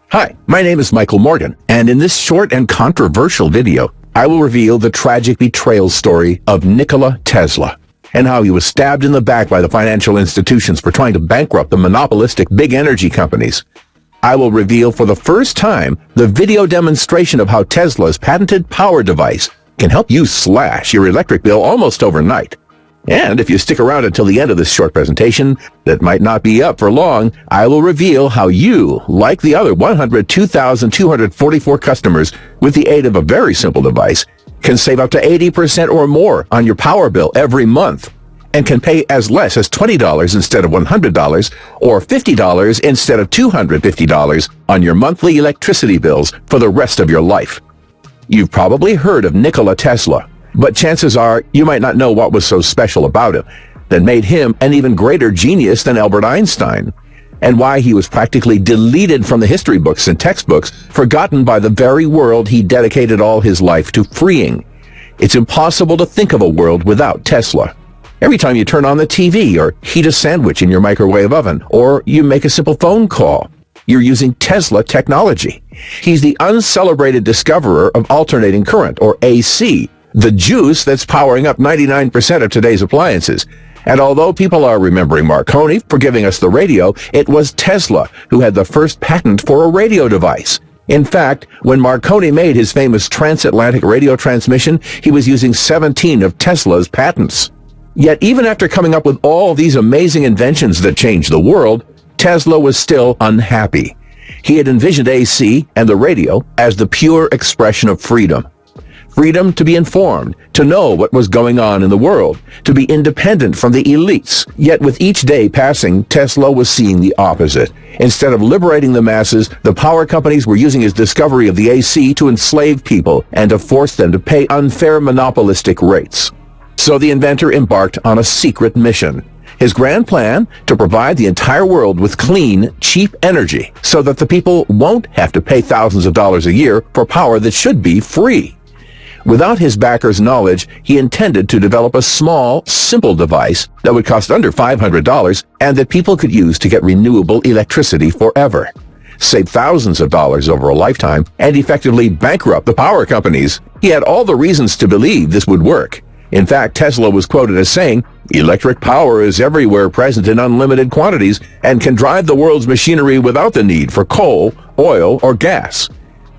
Hi, my name is Michael Morgan, and in this short and controversial video, I will reveal the tragic betrayal story of Nikola Tesla and how he was stabbed in the back by the financial institutions for trying to bankrupt the monopolistic big energy companies. I will reveal for the first time the video demonstration of how Tesla's patented power device can help you slash your electric bill almost overnight. And if you stick around until the end of this short presentation, that might not be up for long, I will reveal how you, like the other 102,244 customers, with the aid of a very simple device, can save up to 80% or more on your power bill every month, and can pay as less as $20 instead of $100, or $50 instead of $250 on your monthly electricity bills for the rest of your life. You've probably heard of Nikola Tesla, but chances are you might not know what was so special about him that made him an even greater genius than Albert Einstein, and why he was practically deleted from the history books and textbooks, forgotten by the very world he dedicated all his life to freeing. It's impossible to think of a world without Tesla. Every time you turn on the TV or heat a sandwich in your microwave oven, or you make a simple phone call, you're using Tesla technology. He's the uncelebrated discoverer of alternating current, or AC, the juice that's powering up 99% of today's appliances. And although people are remembering Marconi for giving us the radio, it was Tesla who had the first patent for a radio device. In fact, when Marconi made his famous transatlantic radio transmission, he was using 17 of Tesla's patents. Yet even after coming up with all these amazing inventions that changed the world, Tesla was still unhappy. He had envisioned AC and the radio as the pure expression of freedom. Freedom to be informed, to know what was going on in the world, to be independent from the elites. Yet with each day passing, Tesla was seeing the opposite. Instead of liberating the masses, the power companies were using his discovery of the AC to enslave people and to force them to pay unfair monopolistic rates. So the inventor embarked on a secret mission. His grand plan: to provide the entire world with clean, cheap energy so that the people won't have to pay thousands of dollars a year for power that should be free. Without his backers' knowledge, he intended to develop a small, simple device that would cost under $500 and that people could use to get renewable electricity forever, save thousands of dollars over a lifetime, and effectively bankrupt the power companies. He had all the reasons to believe this would work. In fact, Tesla was quoted as saying, "Electric power is everywhere present in unlimited quantities and can drive the world's machinery without the need for coal, oil, or gas."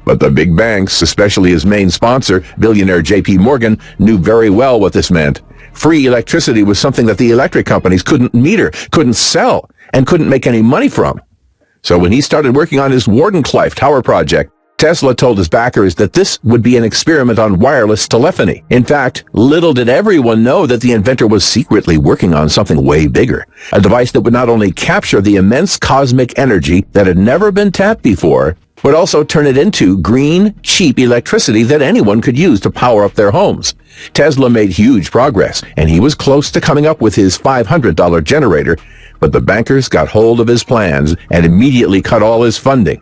But the big banks, especially his main sponsor, billionaire J.P. Morgan, knew very well what this meant. Free electricity was something that the electric companies couldn't meter, couldn't sell, and couldn't make any money from. So when he started working on his Wardenclyffe Tower project, Tesla told his backers that this would be an experiment on wireless telephony. In fact, little did everyone know that the inventor was secretly working on something way bigger, a device that would not only capture the immense cosmic energy that had never been tapped before, but also turn it into green, cheap electricity that anyone could use to power up their homes. Tesla made huge progress, and he was close to coming up with his $500 generator, but the bankers got hold of his plans and immediately cut all his funding.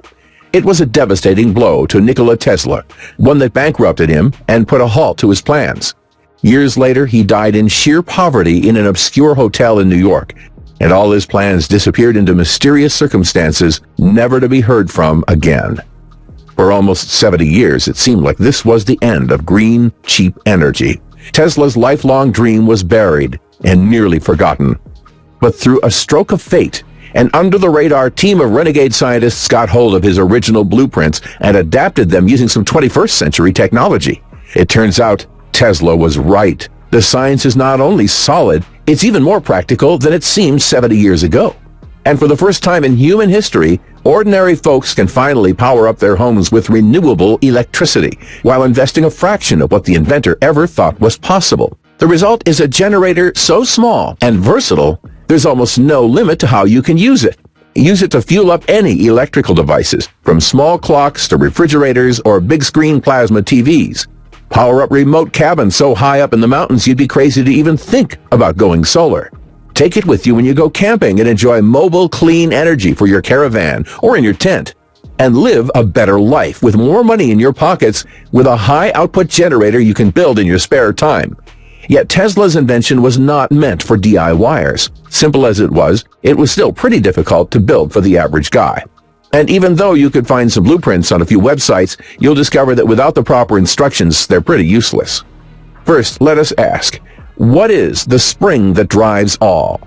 It was a devastating blow to Nikola Tesla, one that bankrupted him and put a halt to his plans. Years later, he died in sheer poverty in an obscure hotel in New York, and all his plans disappeared into mysterious circumstances never to be heard from again. For almost 70 years, it seemed like this was the end of green, cheap energy. Tesla's lifelong dream was buried and nearly forgotten. But through a stroke of fate, an under-the-radar team of renegade scientists got hold of his original blueprints and adapted them using some 21st century technology. It turns out Tesla was right. The science is not only solid, it's even more practical than it seemed 70 years ago. And for the first time in human history, ordinary folks can finally power up their homes with renewable electricity, while investing a fraction of what the inventor ever thought was possible. The result is a generator so small and versatile, there's almost no limit to how you can use it. Use it to fuel up any electrical devices, from small clocks to refrigerators or big-screen plasma TVs. Power up remote cabins so high up in the mountains you'd be crazy to even think about going solar. Take it with you when you go camping and enjoy mobile, clean energy for your caravan or in your tent. And live a better life with more money in your pockets with a high-output generator you can build in your spare time. Yet Tesla's invention was not meant for DIYers. Simple as it was still pretty difficult to build for the average guy. And even though you could find some blueprints on a few websites, you'll discover that without the proper instructions, they're pretty useless. First, let us ask, what is the spring that drives all?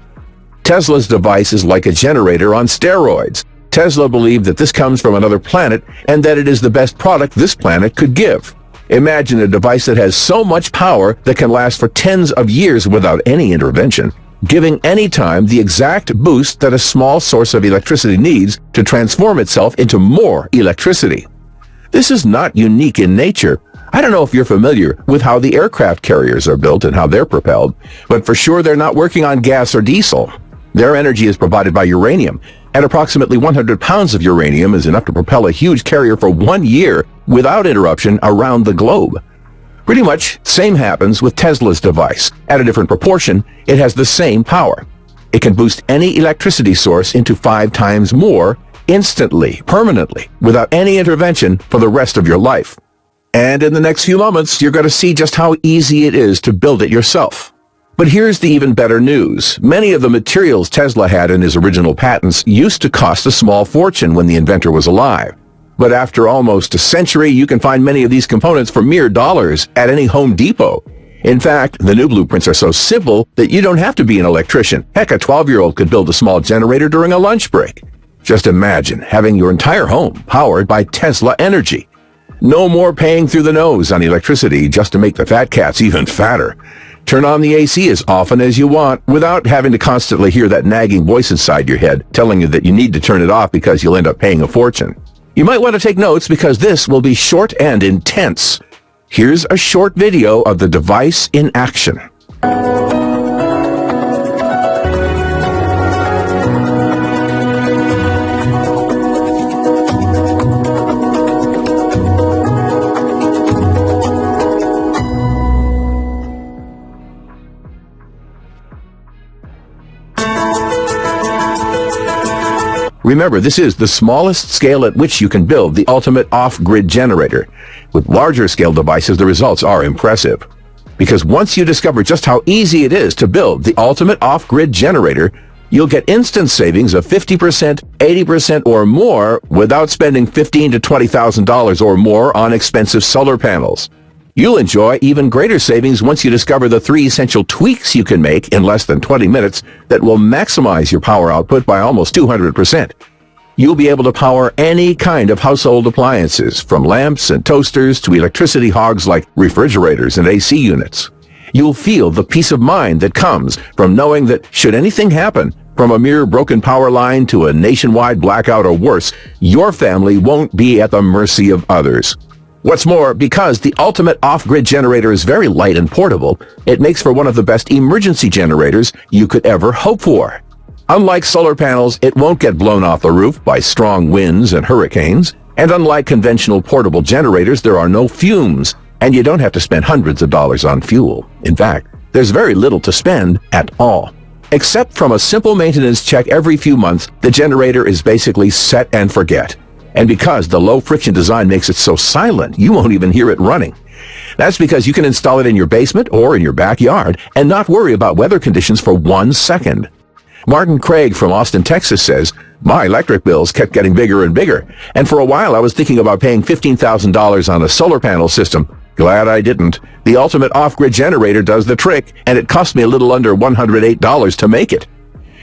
Tesla's device is like a generator on steroids. Tesla believed that this comes from another planet and that it is the best product this planet could give. Imagine a device that has so much power that can last for tens of years without any intervention, giving any time the exact boost that a small source of electricity needs to transform itself into more electricity. This is not unique in nature. I don't know if you're familiar with how the aircraft carriers are built and how they're propelled, but for sure they're not working on gas or diesel. Their energy is provided by uranium, and approximately 100 pounds of uranium is enough to propel a huge carrier for 1 year without interruption around the globe. Pretty much same happens with Tesla's device. At a different proportion, it has the same power. It can boost any electricity source into 5 times more instantly, permanently, without any intervention for the rest of your life. And in the next few moments, you're going to see just how easy it is to build it yourself. But here's the even better news. Many of the materials Tesla had in his original patents used to cost a small fortune when the inventor was alive. But after almost a century, you can find many of these components for mere dollars at any Home Depot. In fact, the new blueprints are so simple that you don't have to be an electrician. Heck, a 12-year-old could build a small generator during a lunch break. Just imagine having your entire home powered by Tesla energy. No more paying through the nose on electricity just to make the fat cats even fatter. Turn on the AC as often as you want without having to constantly hear that nagging voice inside your head telling you that you need to turn it off because you'll end up paying a fortune. You might want to take notes because this will be short and intense. Here's a short video of the device in action. Remember, this is the smallest scale at which you can build the ultimate off-grid generator. With larger scale devices, the results are impressive. Because once you discover just how easy it is to build the ultimate off-grid generator, you'll get instant savings of 50%, 80% or more without spending $15,000 to $20,000 or more on expensive solar panels. You'll enjoy even greater savings once you discover the 3 essential tweaks you can make in less than 20 minutes that will maximize your power output by almost 200%. You'll be able to power any kind of household appliances, from lamps and toasters to electricity hogs like refrigerators and AC units. You'll feel the peace of mind that comes from knowing that should anything happen, from a mere broken power line to a nationwide blackout or worse, your family won't be at the mercy of others. What's more, because the ultimate off-grid generator is very light and portable, it makes for one of the best emergency generators you could ever hope for. Unlike solar panels, it won't get blown off the roof by strong winds and hurricanes, and unlike conventional portable generators, there are no fumes, and you don't have to spend hundreds of dollars on fuel. In fact, there's very little to spend at all. Except from a simple maintenance check every few months, the generator is basically set and forget. And because the low-friction design makes it so silent, you won't even hear it running. That's because you can install it in your basement or in your backyard and not worry about weather conditions for 1 second. Martin Craig from Austin, Texas says, "My electric bills kept getting bigger and bigger, and for a while I was thinking about paying $15,000 on a solar panel system. Glad I didn't. The ultimate off-grid generator does the trick, and it cost me a little under $108 to make it."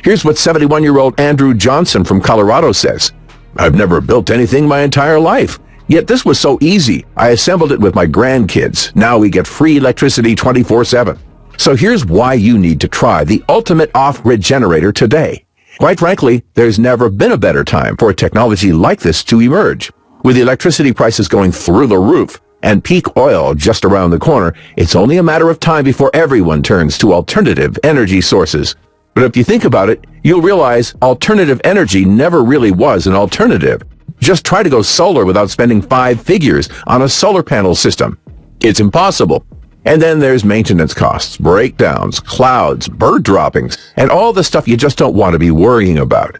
Here's what 71-year-old Andrew Johnson from Colorado says. "I've never built anything my entire life. Yet this was so easy. I assembled it with my grandkids. Now we get free electricity 24/7. So here's why you need to try the ultimate off-grid generator today. Quite frankly, there's never been a better time for a technology like this to emerge. With electricity prices going through the roof and peak oil just around the corner, it's only a matter of time before everyone turns to alternative energy sources. But if you think about it, you'll realize alternative energy never really was an alternative. Just try to go solar without spending 5 figures on a solar panel system. It's impossible. And then there's maintenance costs, breakdowns, clouds, bird droppings, and all the stuff you just don't want to be worrying about.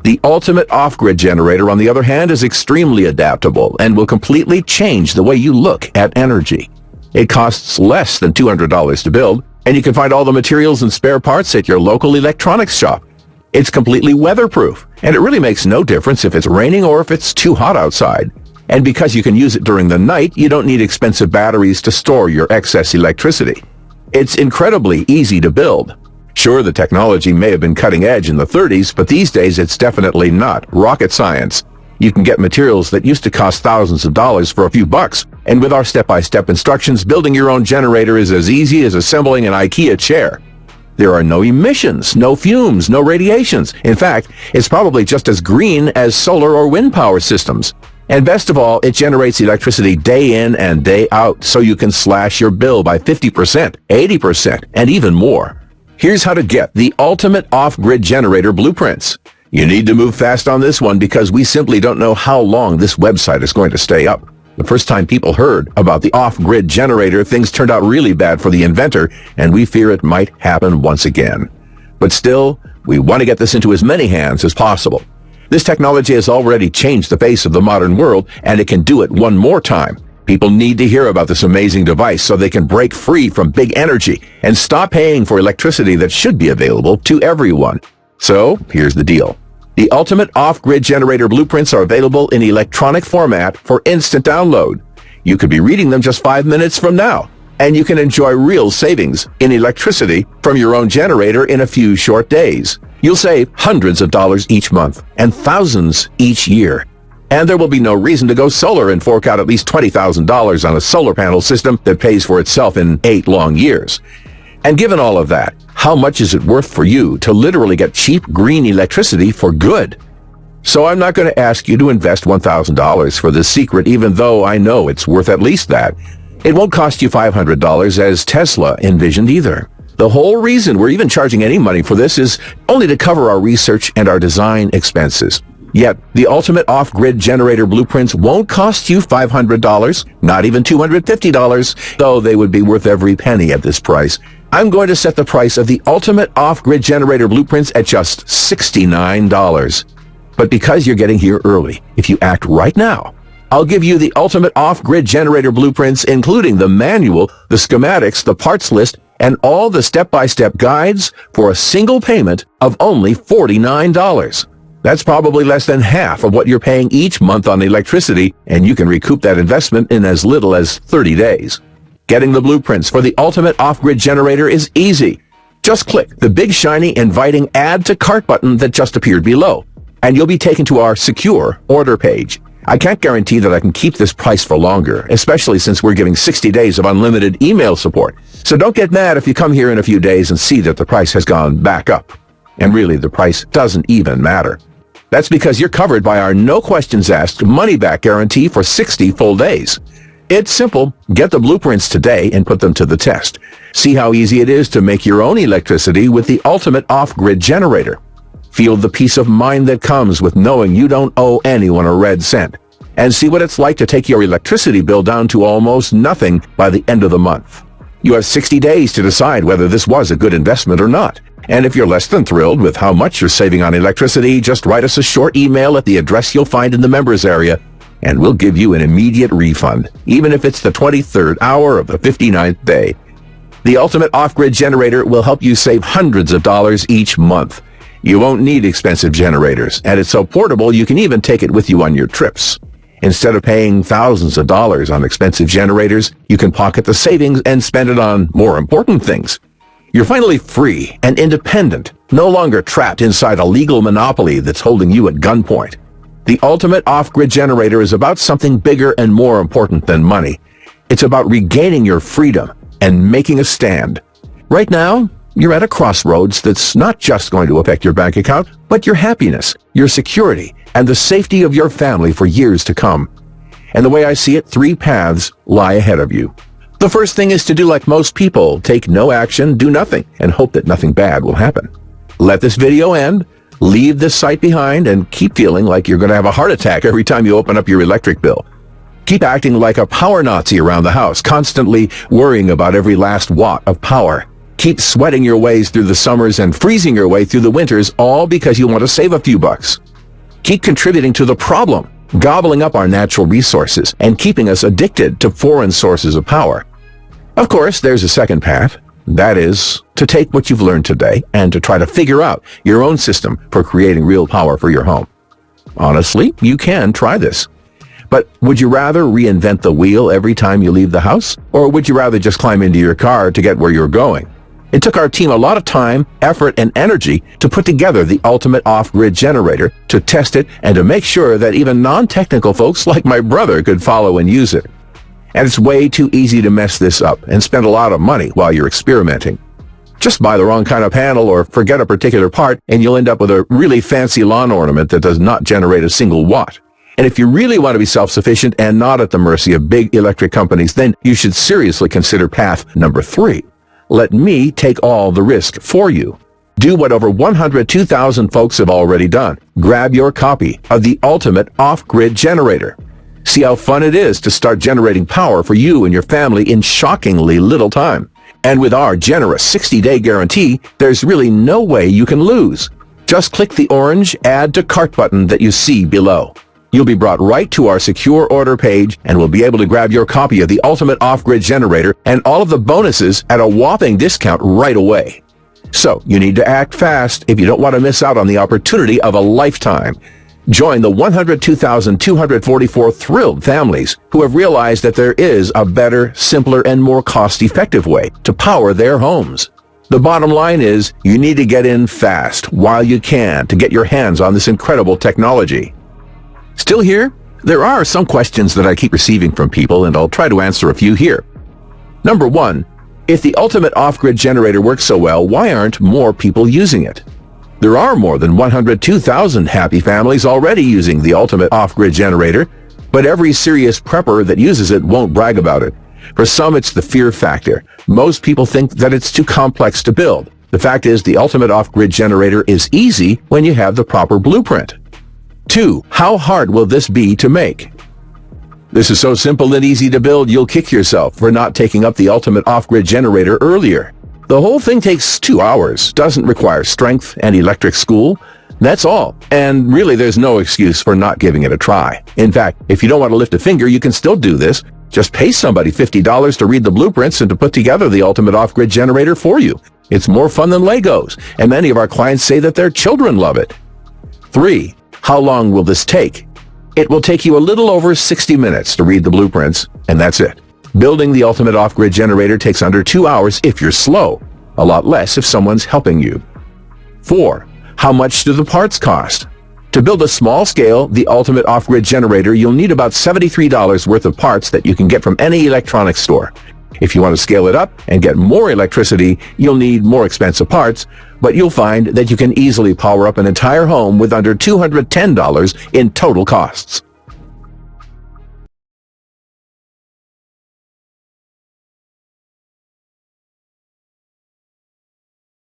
The ultimate off-grid generator, on the other hand, is extremely adaptable and will completely change the way you look at energy. It costs less than $200 to build, And you can find all the materials and spare parts at your local electronics shop. It's completely weatherproof, and it really makes no difference if it's raining or if it's too hot outside. And because you can use it during the night, you don't need expensive batteries to store your excess electricity. It's incredibly easy to build. Sure, the technology may have been cutting edge in the 30s, but these days it's definitely not rocket science. You can get materials that used to cost thousands of dollars for a few bucks, and with our step-by-step instructions, building your own generator is as easy as assembling an IKEA chair. There are no emissions, no fumes, no radiations. In fact, it's probably just as green as solar or wind power systems. And best of all, it generates electricity day in and day out, so you can slash your bill by 50%, 80%, and even more. Here's how to get the ultimate off-grid generator blueprints. You need to move fast on this one because we simply don't know how long this website is going to stay up. The first time people heard about the off-grid generator, things turned out really bad for the inventor, and we fear it might happen once again. But still, we want to get this into as many hands as possible. This technology has already changed the face of the modern world, and it can do it one more time. People need to hear about this amazing device so they can break free from big energy and stop paying for electricity that should be available to everyone. So, here's the deal. The ultimate off-grid generator blueprints are available in electronic format for instant download. You could be reading them just 5 minutes from now, and you can enjoy real savings in electricity from your own generator in a few short days. You'll save hundreds of dollars each month and thousands each year. And there will be no reason to go solar and fork out at least $20,000 on a solar panel system that pays for itself in 8 long years. And given all of that, how much is it worth for you to literally get cheap green electricity for good? So I'm not going to ask you to invest $1,000 for this secret, even though I know it's worth at least that. It won't cost you $500 as Tesla envisioned either. The whole reason we're even charging any money for this is only to cover our research and our design expenses. Yet, the ultimate off-grid generator blueprints won't cost you $500, not even $250, though they would be worth every penny at this price. I'm going to set the price of the ultimate off-grid generator blueprints at just $69. But because you're getting here early, if you act right now, I'll give you the ultimate off-grid generator blueprints, including the manual, the schematics, the parts list, and all the step-by-step guides for a single payment of only $49. That's probably less than half of what you're paying each month on electricity, and you can recoup that investment in as little as 30 days. Getting the blueprints for the ultimate off-grid generator is easy. Just click the big shiny inviting Add to Cart button that just appeared below, and you'll be taken to our secure order page. I can't guarantee that I can keep this price for longer, especially since we're giving 60 days of unlimited email support. So don't get mad if you come here in a few days and see that the price has gone back up. And really, the price doesn't even matter. That's because you're covered by our no questions asked money-back guarantee for 60 full days. It's simple. Get the blueprints today and put them to the test. See how easy it is to make your own electricity with the ultimate off-grid generator. Feel the peace of mind that comes with knowing you don't owe anyone a red cent. And see what it's like to take your electricity bill down to almost nothing by the end of the month. You have 60 days to decide whether this was a good investment or not. And if you're less than thrilled with how much you're saving on electricity, just write us a short email at the address you'll find in the members area, and we'll give you an immediate refund, even if it's the 23rd hour of the 59th day. The ultimate off-grid generator will help you save hundreds of dollars each month. You won't need expensive generators, and it's so portable you can even take it with you on your trips. Instead of paying thousands of dollars on expensive generators, you can pocket the savings and spend it on more important things. You're finally free and independent, no longer trapped inside a legal monopoly that's holding you at gunpoint. The ultimate off-grid generator is about something bigger and more important than money. It's about regaining your freedom and making a stand. Right now, you're at a crossroads that's not just going to affect your bank account, but your happiness, your security, and the safety of your family for years to come. And the way I see it, 3 paths lie ahead of you. The first thing is to do like most people, take no action, do nothing, and hope that nothing bad will happen. Let this video end, leave this site behind, and keep feeling like you're going to have a heart attack every time you open up your electric bill. Keep acting like a power Nazi around the house, constantly worrying about every last watt of power. Keep sweating your ways through the summers and freezing your way through the winters, all because you want to save a few bucks. Keep contributing to the problem, gobbling up our natural resources and keeping us addicted to foreign sources of power. Of course, there's a second path. That is, to take what you've learned today and to try to figure out your own system for creating real power for your home. Honestly, you can try this. But would you rather reinvent the wheel every time you leave the house? Or would you rather just climb into your car to get where you're going? It took our team a lot of time, effort, and energy to put together the ultimate off-grid generator, to test it, and to make sure that even non-technical folks like my brother could follow and use it. And it's way too easy to mess this up and spend a lot of money while you're experimenting. Just buy the wrong kind of panel or forget a particular part, and you'll end up with a really fancy lawn ornament that does not generate a single watt. And if you really want to be self-sufficient and not at the mercy of big electric companies, then you should seriously consider path number 3. Let me take all the risk for you. Do what over 102,000 folks have already done. Grab your copy of the ultimate off-grid generator. See how fun it is to start generating power for you and your family in shockingly little time. And with our generous 60-day guarantee, there's really no way you can lose. Just click the orange Add to Cart button that you see below. You'll be brought right to our secure order page and will be able to grab your copy of the ultimate off-grid generator and all of the bonuses at a whopping discount right away. So, you need to act fast if you don't want to miss out on the opportunity of a lifetime. Join the 102,244 thrilled families who have realized that there is a better, simpler, and more cost-effective way to power their homes. The bottom line is, you need to get in fast while you can to get your hands on this incredible technology. Still here? There are some questions that I keep receiving from people, and I'll try to answer a few here. Number 1, if the ultimate off-grid generator works so well, why aren't more people using it? There are more than 102,000 happy families already using the ultimate off-grid generator, but every serious prepper that uses it won't brag about it. For some, it's the fear factor. Most people think that it's too complex to build. The fact is, the ultimate off-grid generator is easy when you have the proper blueprint. 2, how hard will this be to make? This is so simple and easy to build, you'll kick yourself for not taking up the ultimate off-grid generator earlier. The whole thing takes 2 hours, doesn't require strength and electric school. That's all. And really, there's no excuse for not giving it a try. In fact, if you don't want to lift a finger, you can still do this. Just pay somebody $50 to read the blueprints and to put together the ultimate off-grid generator for you. It's more fun than Legos, and many of our clients say that their children love it. 3, how long will this take? It will take you a little over 60 minutes to read the blueprints, and that's it. Building the ultimate off-grid generator takes under 2 hours if you're slow, a lot less if someone's helping you. 4, how much do the parts cost? To build a small-scale, the ultimate off-grid generator, you'll need about $73 worth of parts that you can get from any electronics store. If you want to scale it up and get more electricity, you'll need more expensive parts, but you'll find that you can easily power up an entire home with under $210 in total costs.